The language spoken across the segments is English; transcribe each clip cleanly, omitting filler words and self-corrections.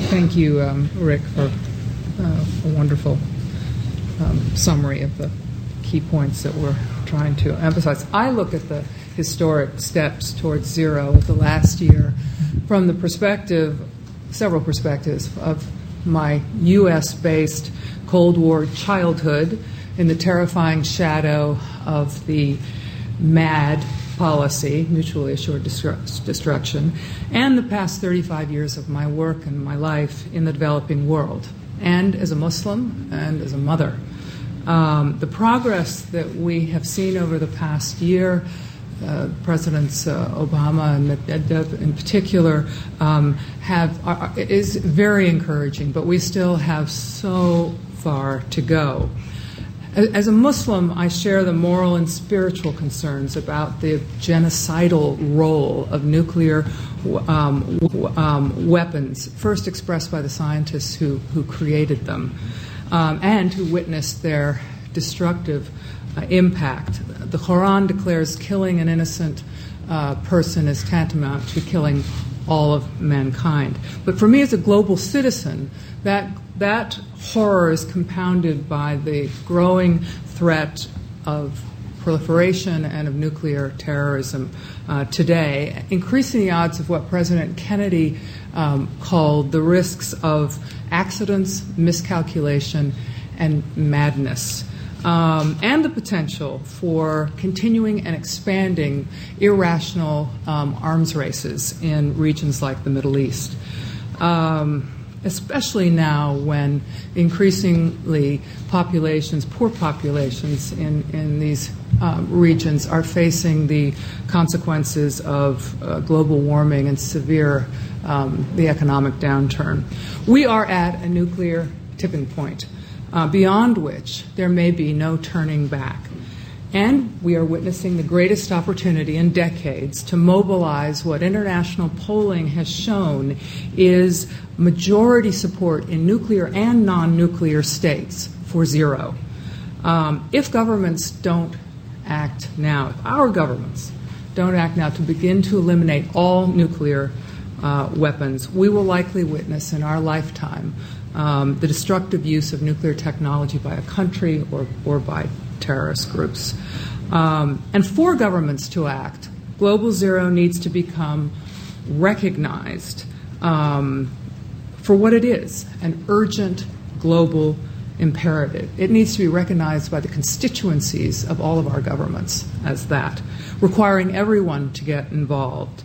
Thank you, Rick, for a wonderful summary of the key points that we're trying to emphasize. I look at the historic steps towards zero of the last year from the perspective, several perspectives, of my U.S.-based Cold War childhood in the terrifying shadow of the MAD policy, mutually assured destruction, and the past 35 years of my work and my life in the developing world, and as a Muslim and as a mother. The progress that we have seen over the past year, Presidents Obama and Medvedev in particular, is very encouraging, but we still have so far to go. As a Muslim, I share the moral and spiritual concerns about the genocidal role of nuclear weapons, first expressed by the scientists who created them and who witnessed their destructive impact. The Quran declares killing an innocent person is tantamount to killing all of mankind. But for me as a global citizen, that horror is compounded by the growing threat of proliferation and of nuclear terrorism today, increasing the odds of what President Kennedy called the risks of accidents, miscalculation, and madness, and the potential for continuing and expanding irrational arms races in regions like the Middle East. Especially now when increasingly poor populations in these regions are facing the consequences of global warming and severe the economic downturn. We are at a nuclear tipping point, beyond which there may be no turning back. And we are witnessing the greatest opportunity in decades to mobilize what international polling has shown is majority support in nuclear and non-nuclear states for zero. If governments don't act now, if our governments don't act now to begin to eliminate all nuclear weapons, we will likely witness in our lifetime the destructive use of nuclear technology by a country or by terrorist groups. And for governments to act, global zero needs to become recognized for what it is, an urgent global imperative. It needs to be recognized by the constituencies of all of our governments as that, requiring everyone to get involved.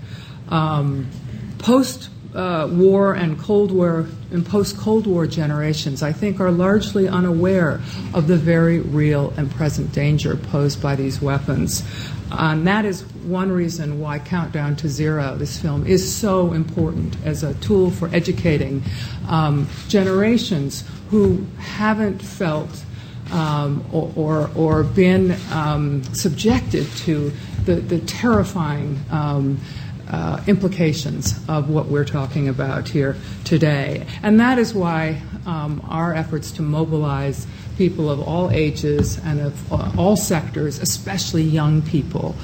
Post-war and Cold War and post-Cold War generations, I think, are largely unaware of the very real and present danger posed by these weapons. And that is one reason why Countdown to Zero, this film, is so important as a tool for educating generations who haven't felt or been subjected to the terrifying implications of what we're talking about here today. And that is why our efforts to mobilize people of all ages and of all sectors, especially young people,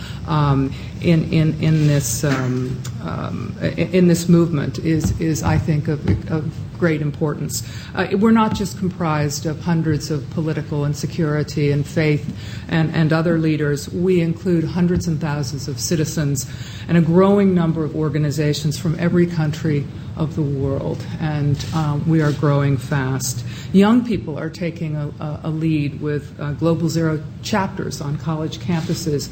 in this movement is I think of great importance. We're not just comprised of hundreds of political and security and faith and other leaders. We include hundreds and thousands of citizens and a growing number of organizations from every country of the world, and we are growing fast. Young people are taking a lead with Global Zero chapters on college campuses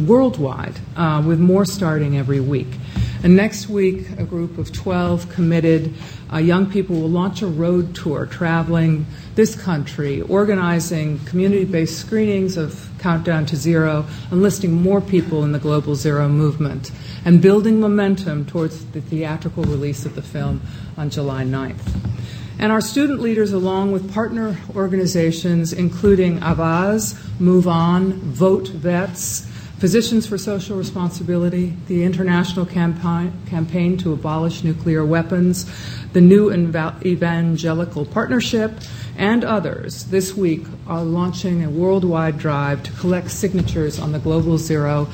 worldwide, with more starting every week. And next week, a group of 12 committed young people will launch a road tour traveling this country, organizing community-based screenings of Countdown to Zero, enlisting more people in the Global Zero movement, and building momentum towards the theatrical release of the film on July 9th. And our student leaders, along with partner organizations, including Avaz, Move On, Vote Vets, Physicians for Social Responsibility, the International Campaign to Abolish Nuclear Weapons, the New Evangelical Partnership, and others, this week are launching a worldwide drive to collect signatures on the Global Zero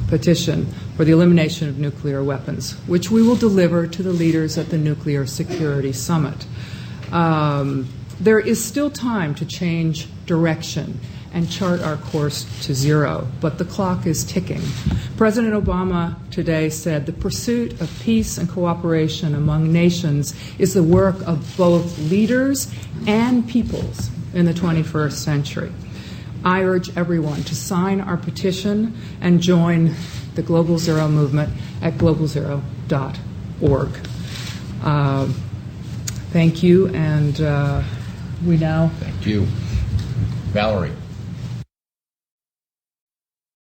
petition for the elimination of nuclear weapons, which we will deliver to the leaders at the Nuclear Security Summit. There is still time to change direction and chart our course to zero, but the clock is ticking. President Obama today said the pursuit of peace and cooperation among nations is the work of both leaders and peoples in the 21st century. I urge everyone to sign our petition and join the Global Zero movement at globalzero.org. Thank you, and we now... Thank you. Valerie.